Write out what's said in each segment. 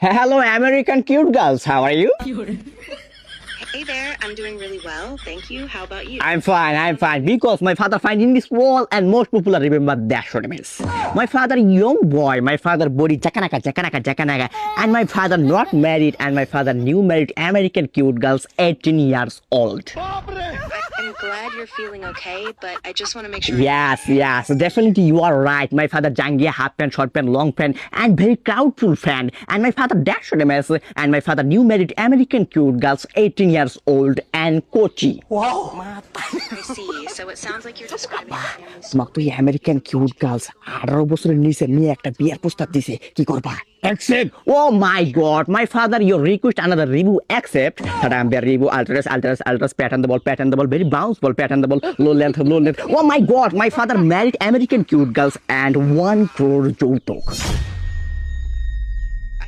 Hello, American cute girls. How are you? Hey there, I'm doing really well. Thank you. How about you? I'm fine. Because my father find in this world and most people remember that short means. My father young boy, my father body jakanaka, and my father not married, and my father new married American cute girls 18 years old. I'm glad you're feeling okay, but I just want to make sure. Yes, definitely you are right. My father Jangia half pant, short pant, long pant, and very proudful fan. And my father dash mess, and my father new married American cute girls 18 years old and Kochi. I see. So it sounds like you're describing your family's. তোমাকে তো এই American cute girls 18 বছরের নিচে মেয়ে একটা বিয়ের প্রস্তাব দিছে কি করবা accept oh my god my father your request another review accept that I'm very review ultras pattern the ball very bounce ball pattern the ball low length oh my god my father married American cute girls and 1 crore যৌতুক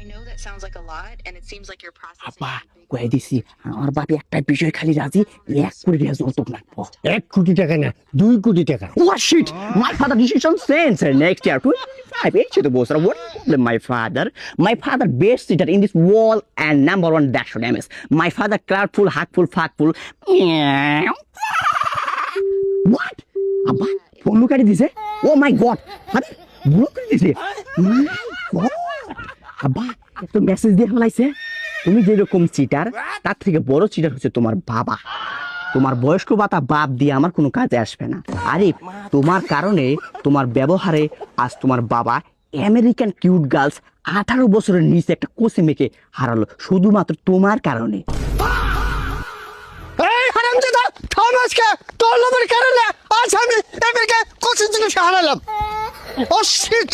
I know that sounds like a lot, and it seems like you're processing. আপা কই দিছি আমার বাপি একটা বিষয় খালি রাজি 1 কোটি টাকা যৌতুক লাগবো 1 কোটি টাকা না 2 কোটি টাকা what shit my father decision sense next year 25 age to boss what problem my father best sitter in this wall and number one dash MS my father cloudful hackful fuckful what abba phone look at this oh my god আরে look at this my god abba তো message দিয়ে ফলাইছে তুমি যেরকম cheater তার থেকে বড় cheater হচ্ছে তোমার বাবা তোমার বয়স্ক ভাতা বাপ দিয়ে আমার কোনো কাজে আসবে না আরে তোমার কারণে তোমার ব্যবহারে আজ তোমার বাবা আমেরিকান কিউট গার্লস 18 বছরের নিচে একটা কোসে মেয়েকে হারালো শুধুমাত্র তোমার কারণে এই হারামজাদা থামাসকে তোর লোভের কারণে আজ আমি আমেরিকা কোচিং থেকে হারালাম ও শিট